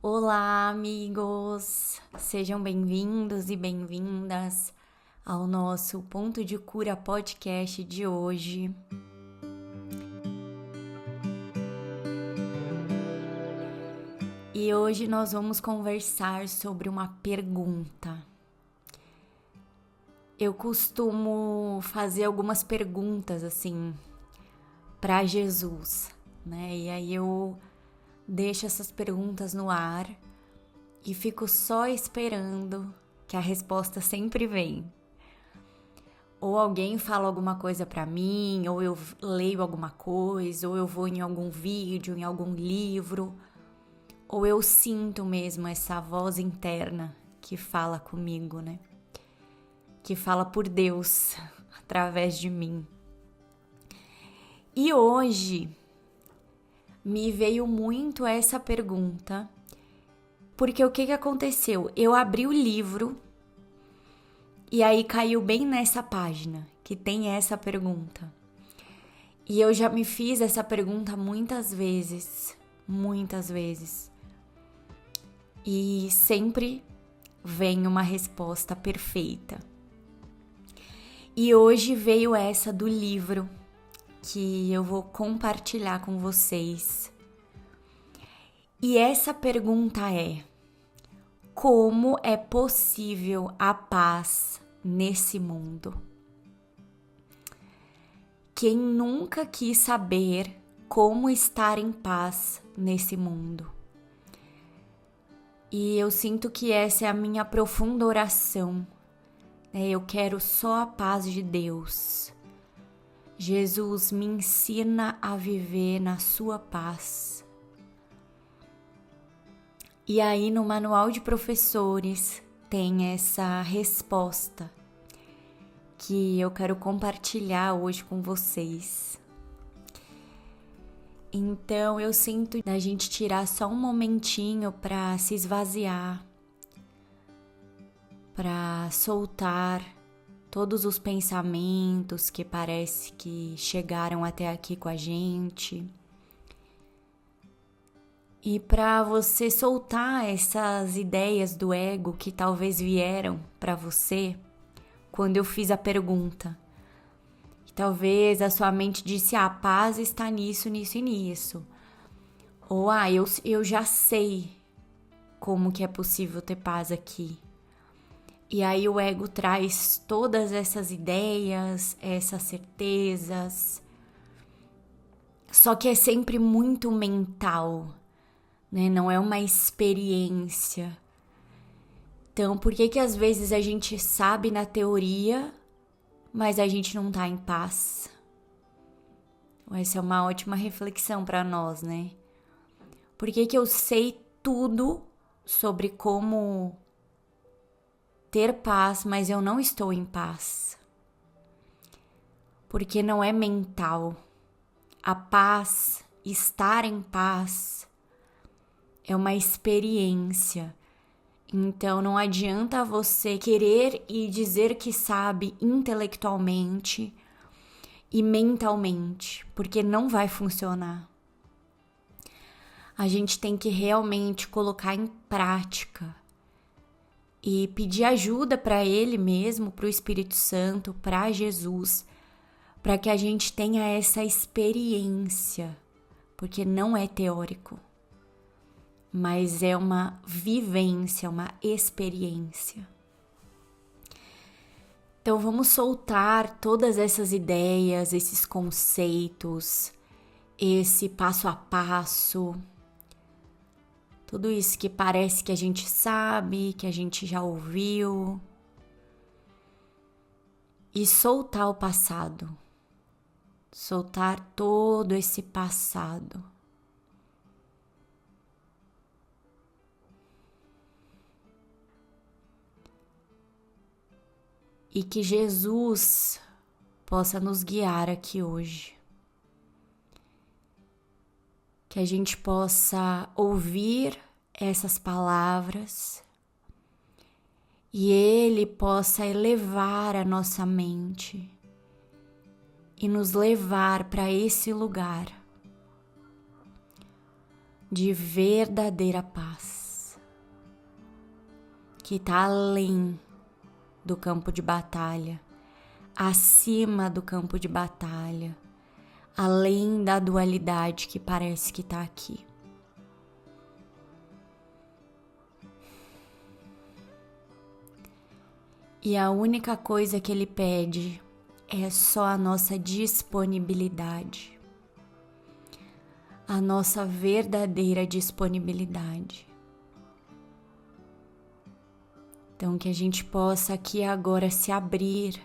Olá, amigos! Sejam bem-vindos e bem-vindas ao nosso Ponto de Cura podcast de hoje. E hoje nós vamos conversar sobre uma pergunta. Eu costumo fazer algumas perguntas assim para Jesus, né? E aí eu deixo essas perguntas no ar e fico só esperando que a resposta sempre vem. Ou alguém fala alguma coisa pra mim, ou eu leio alguma coisa, ou eu vou em algum vídeo, em algum livro, ou eu sinto mesmo essa voz interna que fala comigo, né? Que fala por Deus através de mim. E hoje me veio muito essa pergunta, porque o que aconteceu? Eu abri o livro e aí caiu bem nessa página que tem essa pergunta. E eu já me fiz essa pergunta muitas vezes. E sempre vem uma resposta perfeita. E hoje veio essa do livro que eu vou compartilhar com vocês. E essa pergunta é: como é possível a paz nesse mundo? Quem nunca quis saber como estar em paz nesse mundo? E eu sinto que essa é a minha profunda oração. Eu quero só a paz de Deus. Jesus, me ensina a viver na sua paz. E aí no manual de professores tem essa resposta que eu quero compartilhar hoje com vocês. Então eu sinto da gente tirar só um momentinho para se esvaziar, para soltar todos os pensamentos que parece que chegaram até aqui com a gente. E para você soltar essas ideias do ego que talvez vieram para você quando eu fiz a pergunta. Talvez a sua mente disse, a paz está nisso, nisso e nisso. Ou, eu já sei como que é possível ter paz aqui. E aí o ego traz todas essas ideias, essas certezas. Só que é sempre muito mental, né? Não é uma experiência. Então, por que às vezes a gente sabe na teoria, mas a gente não tá em paz? Essa é uma ótima reflexão para nós, né? Por que eu sei tudo sobre como ter paz, mas eu não estou em paz? Porque não é mental. A paz, estar em paz, é uma experiência. Então não adianta você querer e dizer que sabe intelectualmente e mentalmente, porque não vai funcionar. A gente tem que realmente colocar em prática e pedir ajuda para Ele mesmo, para o Espírito Santo, para Jesus, para que a gente tenha essa experiência, porque não é teórico, mas é uma vivência, uma experiência. Então vamos soltar todas essas ideias, esses conceitos, esse passo a passo, tudo isso que parece que a gente sabe, que a gente já ouviu, e soltar o passado, soltar todo esse passado. E que Jesus possa nos guiar aqui hoje. Que a gente possa ouvir essas palavras e Ele possa elevar a nossa mente e nos levar para esse lugar de verdadeira paz. que está além do campo de batalha, acima do campo de batalha, além da dualidade que parece que está aqui. E a única coisa que ele pede é só a nossa disponibilidade, a nossa verdadeira disponibilidade. Então, que a gente possa aqui agora se abrir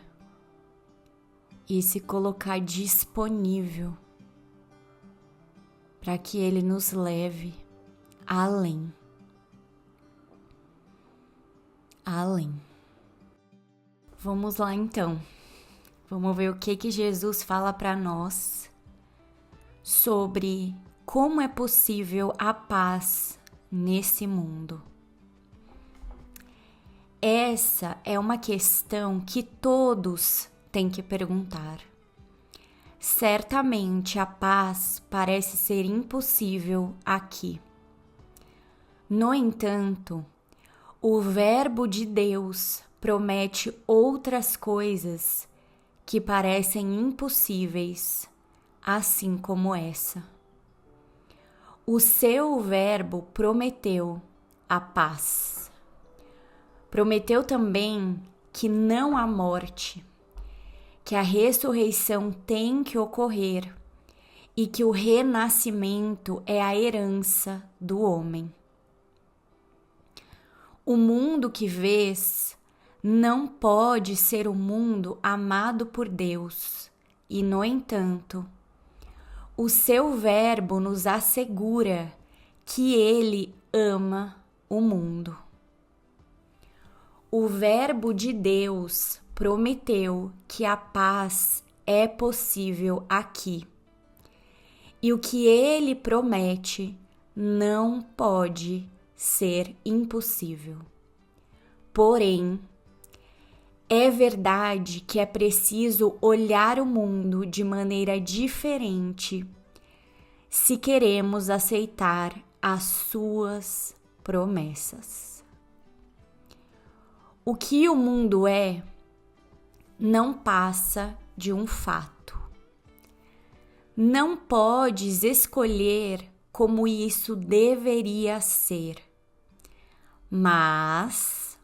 e se colocar disponível para que ele nos leve além. Além. Vamos lá então. Vamos ver o que Jesus fala para nós sobre como é possível a paz nesse mundo. Essa é uma questão que todos têm que perguntar. Certamente a paz parece ser impossível aqui. No entanto, o Verbo de Deus promete outras coisas que parecem impossíveis, assim como essa. O seu Verbo prometeu a paz. Prometeu também que não há morte, que a ressurreição tem que ocorrer e que o renascimento é a herança do homem. O mundo que vês não pode ser o mundo amado por Deus e, no entanto, o seu Verbo nos assegura que ele ama o mundo. O Verbo de Deus prometeu que a paz é possível aqui. E o que ele promete não pode ser impossível. Porém, é verdade que é preciso olhar o mundo de maneira diferente se queremos aceitar as suas promessas. O que o mundo é não passa de um fato. Não podes escolher como isso deveria ser, mas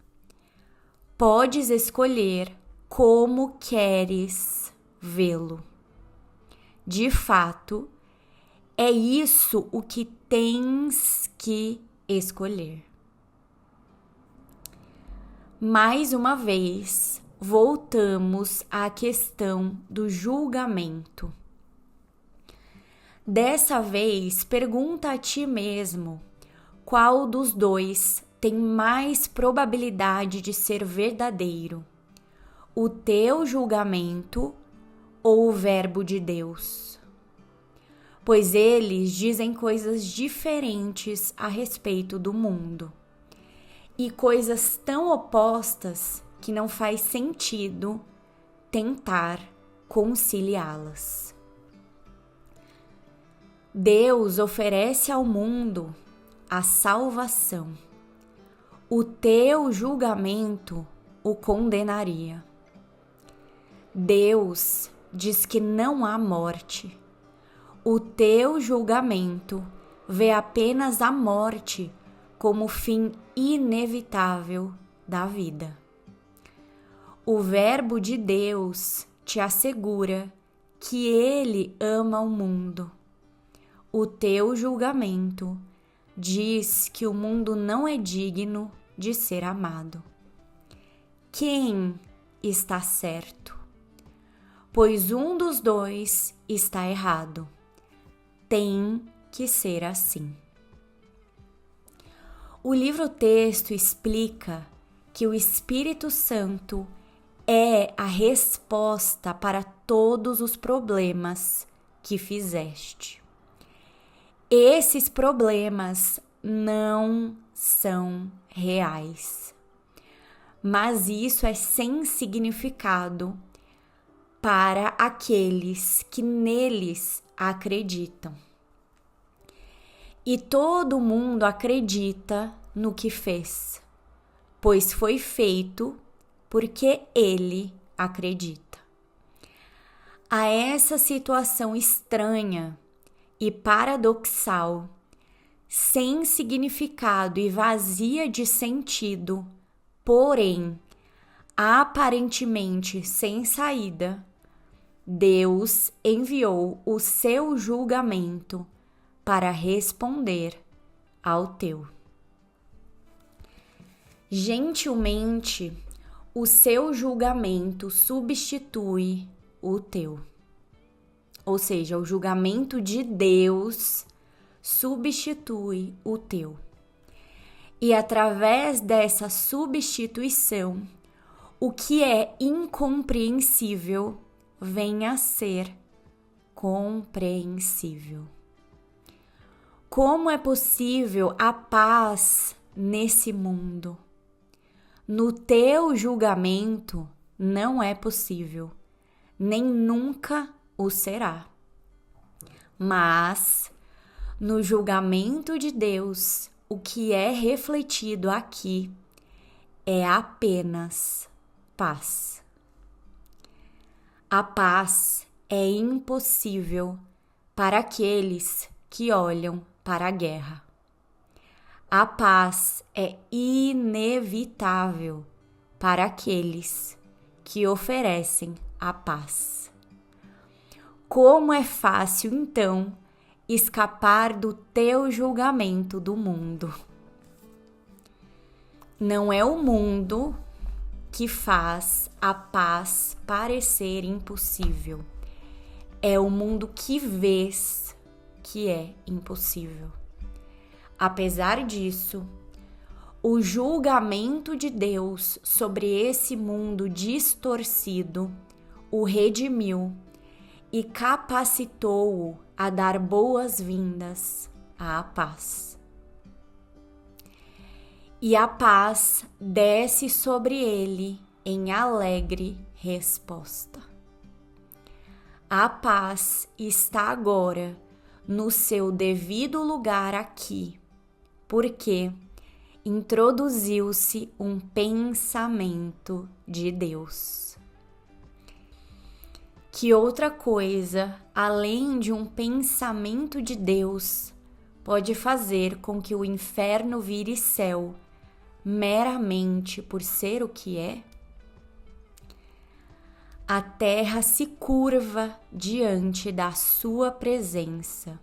podes escolher como queres vê-lo. De fato, é isso o que tens que escolher. Mais uma vez, voltamos à questão do julgamento. Dessa vez, pergunta a ti mesmo qual dos dois tem mais probabilidade de ser verdadeiro: o teu julgamento ou o Verbo de Deus? Pois eles dizem coisas diferentes a respeito do mundo. E coisas tão opostas que não faz sentido tentar conciliá-las. Deus oferece ao mundo a salvação. O teu julgamento o condenaria. Deus diz que não há morte. O teu julgamento vê apenas a morte como fim inevitável da vida. O Verbo de Deus te assegura que ele ama o mundo. O teu julgamento diz que o mundo não é digno de ser amado. Quem está certo? Pois um dos dois está errado. Tem que ser assim. O livro-texto explica que o Espírito Santo é a resposta para todos os problemas que fizeste. Esses problemas não são reais, mas isso é sem significado para aqueles que neles acreditam. E todo mundo acredita no que fez. pois foi feito porque ele acredita. A essa situação estranha e paradoxal, sem significado e vazia de sentido, porém aparentemente sem saída, Deus enviou o seu julgamento para responder ao teu. Gentilmente, o seu julgamento substitui o teu. Ou seja, o julgamento de Deus substitui o teu. E através dessa substituição, o que é incompreensível vem a ser compreensível. Como é possível a paz nesse mundo? No teu julgamento não é possível, nem nunca o será. Mas no julgamento de Deus, o que é refletido aqui é apenas paz. A paz é impossível para aqueles que olham para a guerra. A paz é inevitável para aqueles que oferecem a paz. Como é fácil, então, escapar do teu julgamento do mundo. Não é o mundo que faz a paz parecer impossível. É o mundo que vês que é impossível. Apesar disso, o julgamento de Deus sobre esse mundo distorcido o redimiu e capacitou-o a dar boas-vindas à paz. E a paz desce sobre ele em alegre resposta. A paz está agora no seu devido lugar aqui, porque introduziu-se um pensamento de Deus. Que outra coisa, além de um pensamento de Deus, pode fazer com que o inferno vire céu meramente por ser o que é? A terra se curva diante da sua presença,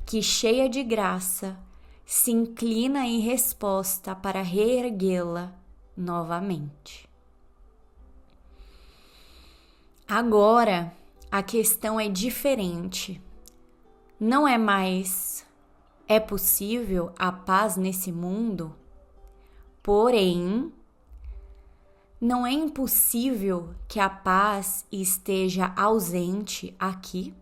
que cheia de graça, se inclina em resposta para reerguê-la novamente. Agora, a questão é diferente. Não é mais, é possível a paz nesse mundo? Porém, não é impossível que a paz esteja ausente aqui?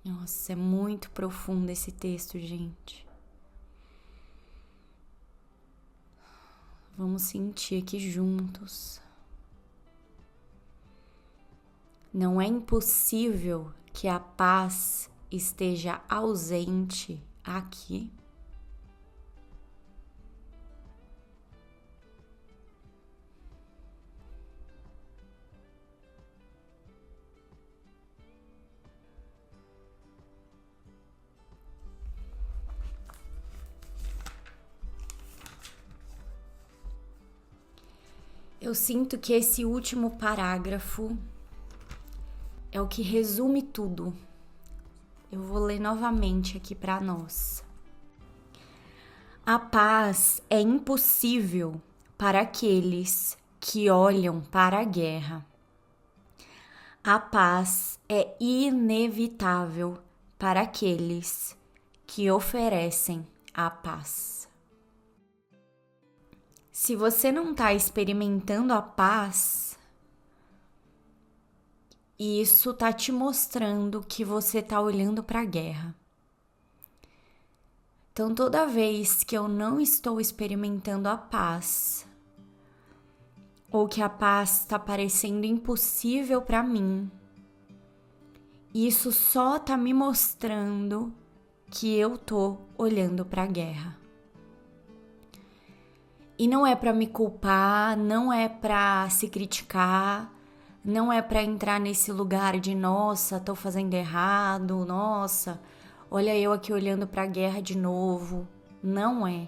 Nossa, é muito profundo esse texto, gente. Vamos sentir aqui juntos. Não é impossível que a paz esteja ausente aqui? Eu sinto que esse último parágrafo é o que resume tudo. Eu vou ler novamente aqui para nós. A paz é impossível para aqueles que olham para a guerra. A paz é inevitável para aqueles que oferecem a paz. Se você não está experimentando a paz, isso está te mostrando que você está olhando para a guerra. Então, toda vez que eu não estou experimentando a paz, ou que a paz está parecendo impossível para mim, isso só tá me mostrando que eu tô olhando para a guerra. E não é para me culpar, não é para se criticar, não é para entrar nesse lugar de nossa, tô fazendo errado, nossa, olha eu aqui olhando para a guerra de novo. Não é.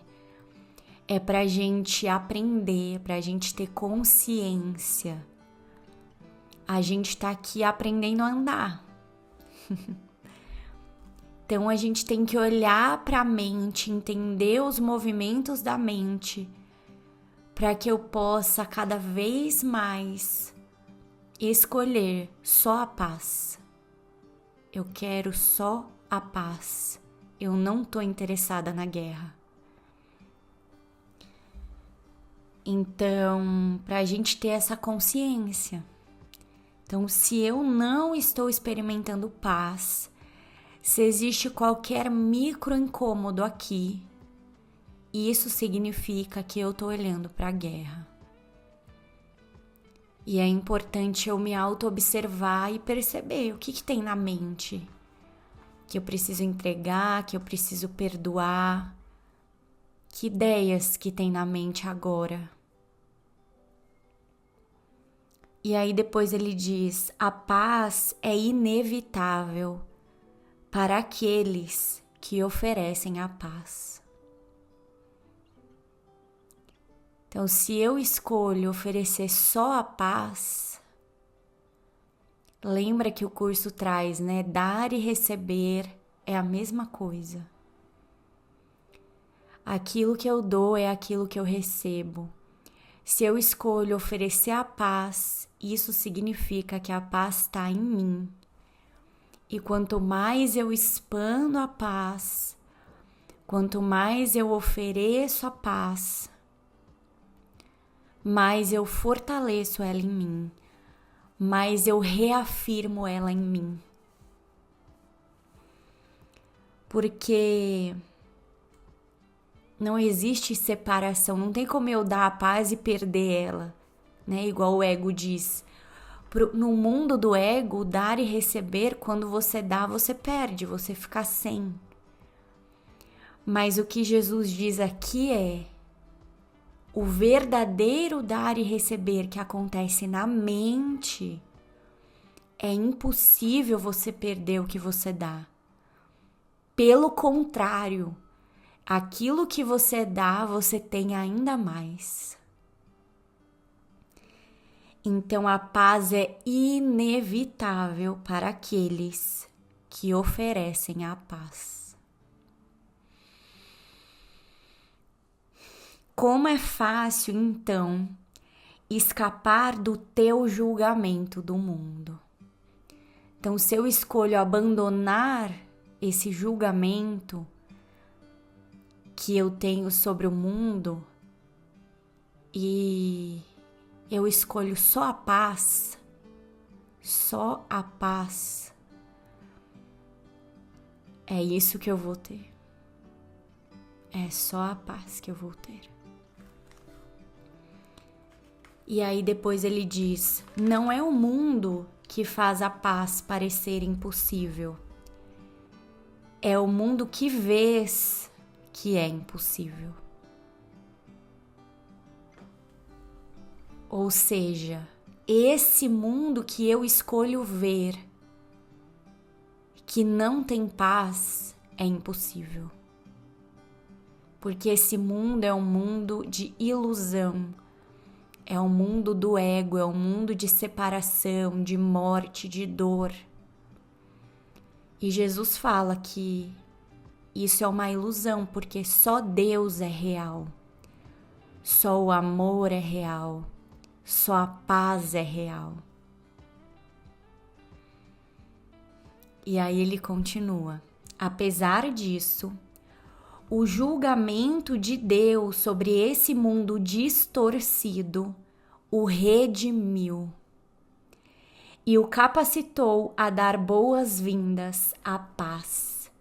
É pra gente aprender, pra gente ter consciência. A gente tá aqui aprendendo a andar. Então a gente tem que olhar para a mente, entender os movimentos da mente, para que eu possa cada vez mais escolher só a paz. Eu quero só a paz. Eu não tô interessada na guerra. Então, para a gente ter essa consciência. Então, se eu não estou experimentando paz, se existe qualquer micro incômodo aqui, isso significa que eu estou olhando para a guerra. E é importante eu me auto-observar e perceber o que tem na mente. Que eu preciso entregar, que eu preciso perdoar. Que ideias que tem na mente agora. E aí depois ele diz, a paz é inevitável para aqueles que oferecem a paz. Então, se eu escolho oferecer só a paz, lembra que o curso traz, né? Dar e receber é a mesma coisa. Aquilo que eu dou é aquilo que eu recebo. Se eu escolho oferecer a paz, isso significa que a paz está em mim. E quanto mais eu expando a paz, quanto mais eu ofereço a paz, mais eu fortaleço ela em mim, mais eu reafirmo ela em mim. Porque não existe separação, não tem como eu dar a paz e perder ela, né? Igual o ego diz. No mundo do ego, dar e receber, quando você dá, você perde, você fica sem. Mas o que Jesus diz aqui é o verdadeiro dar e receber que acontece na mente. É impossível você perder o que você dá. Pelo contrário, aquilo que você dá, você tem ainda mais. Então a paz é inevitável para aqueles que oferecem a paz. Como é fácil, então, escapar do teu julgamento do mundo. Então, se eu escolho abandonar esse julgamento que eu tenho sobre o mundo e eu escolho só a paz, é isso que eu vou ter. É só a paz que eu vou ter. E aí depois ele diz, não é o mundo que faz a paz parecer impossível. É o mundo que vês que é impossível. Ou seja, esse mundo que eu escolho ver, que não tem paz, é impossível. Porque esse mundo é um mundo de ilusão, é um mundo do ego, é um mundo de separação, de morte, de dor. E Jesus fala que isso é uma ilusão, porque só Deus é real, só o amor é real, só a paz é real. E aí ele continua, apesar disso, o julgamento de Deus sobre esse mundo distorcido o redimiu e o capacitou a dar boas-vindas à paz.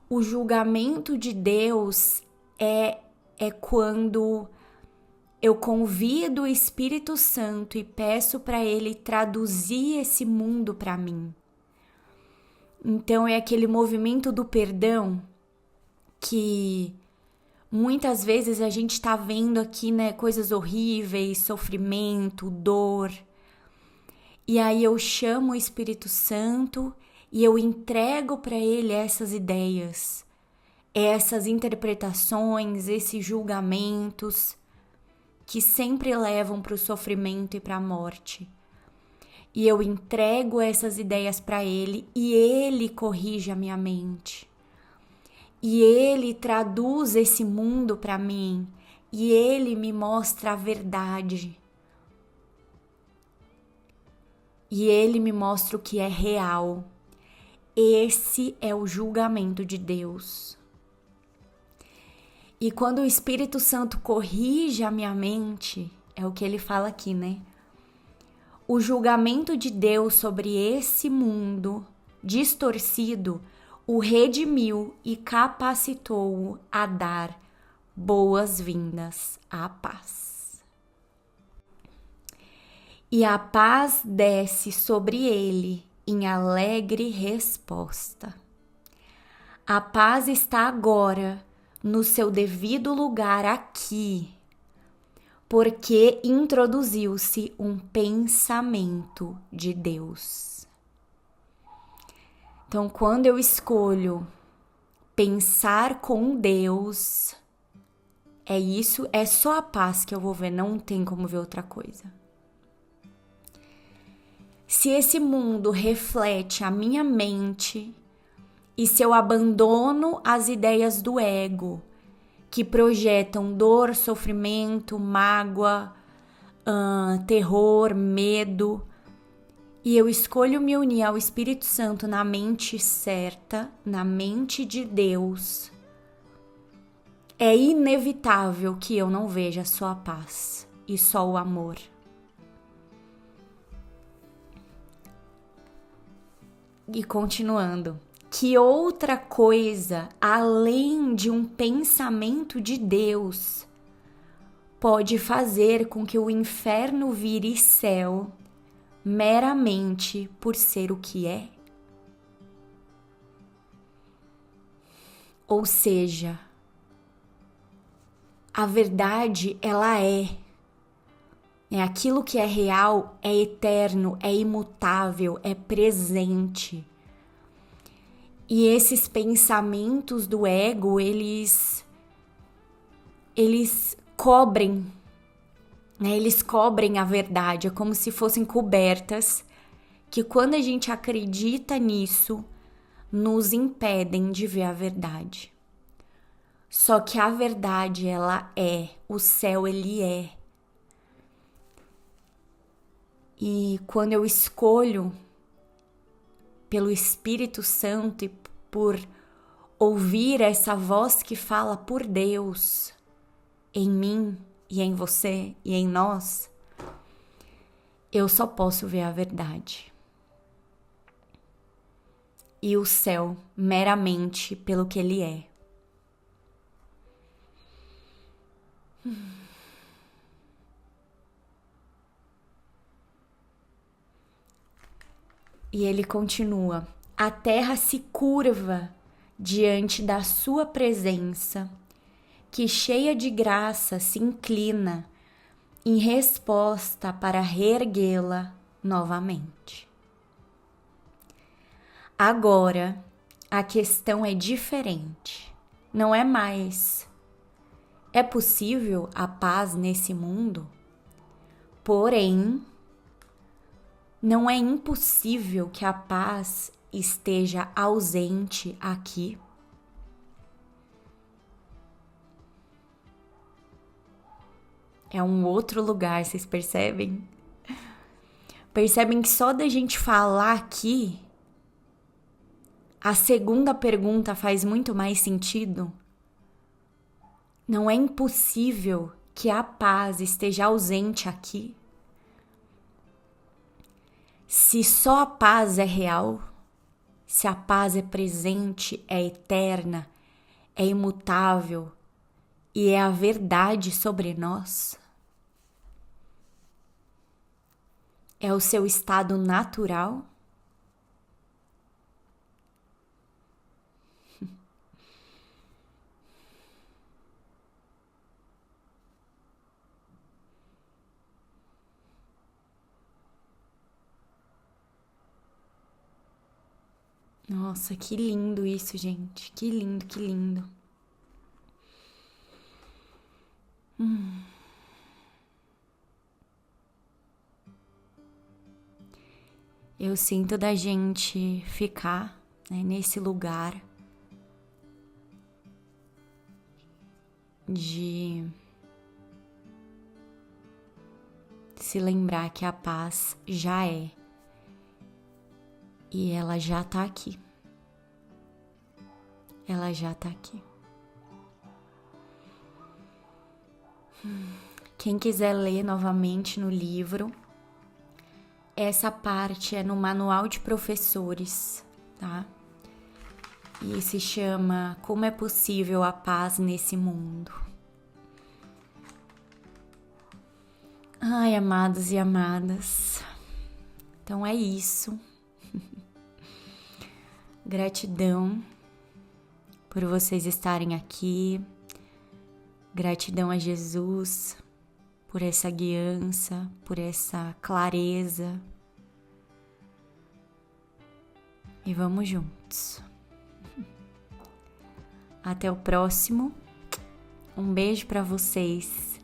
O julgamento de Deus é quando eu convido o Espírito Santo e peço para ele traduzir esse mundo para mim. Então é aquele movimento do perdão que muitas vezes a gente tá vendo aqui, né, coisas horríveis, sofrimento, dor. E aí eu chamo o Espírito Santo e eu entrego para ele essas ideias, essas interpretações, esses julgamentos que sempre levam para o sofrimento e para a morte. E eu entrego essas ideias para ele e ele corrige a minha mente. E ele traduz esse mundo para mim e ele me mostra a verdade. E ele me mostra o que é real. Esse é o julgamento de Deus. E quando o Espírito Santo corrige a minha mente, é o que ele fala aqui, né? O julgamento de Deus sobre esse mundo distorcido o redimiu e capacitou-o a dar boas-vindas à paz. E a paz desce sobre ele em alegre resposta. A paz está agora no seu devido lugar aqui, porque introduziu-se um pensamento de Deus. Então, quando eu escolho pensar com Deus, é isso, é só a paz que eu vou ver, não tem como ver outra coisa. Se esse mundo reflete a minha mente e se eu abandono as ideias do ego, que projetam dor, sofrimento, mágoa, terror, medo, e eu escolho me unir ao Espírito Santo na mente certa, na mente de Deus, é inevitável que eu não veja só a paz e só o amor. E continuando, que outra coisa além de um pensamento de Deus pode fazer com que o inferno vire céu meramente por ser o que é? Ou seja, a verdade, ela é. Aquilo que é real é eterno, é imutável, é presente. E esses pensamentos do ego, eles cobrem, né? Eles cobrem a verdade, é como se fossem cobertas, que quando a gente acredita nisso, nos impedem de ver a verdade. Só que a verdade, ela é, o céu, ele é. E quando eu escolho pelo Espírito Santo e por ouvir essa voz que fala por Deus em mim e em você e em nós, eu só posso ver a verdade. E o céu meramente pelo que ele é. E ele continua: a terra se curva diante da sua presença, que cheia de graça se inclina em resposta para reerguê-la novamente. Agora, a questão é diferente. Não é mais: é possível a paz nesse mundo? Porém, não é impossível que a paz esteja ausente aqui. É um outro lugar, vocês percebem? Percebem que só da gente falar aqui, a segunda pergunta faz muito mais sentido? Não é impossível que a paz esteja ausente aqui? Se só a paz é real, se a paz é presente, é eterna, é imutável e é a verdade sobre nós, é o seu estado natural? Nossa, que lindo isso, gente. Que lindo, que lindo. Eu sinto da gente ficar, né, nesse lugar de se lembrar que a paz já é e ela já tá aqui. Ela já tá aqui. Quem quiser ler novamente no livro, essa parte é no Manual de Professores, tá? E se chama Como é Possível a Paz nesse Mundo. Ai, amados e amadas, então é isso. Gratidão por vocês estarem aqui. Gratidão a Jesus por essa guiança, por essa clareza. E vamos juntos. Até o próximo. Um beijo para vocês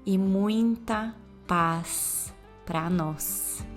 e muita paz para nós.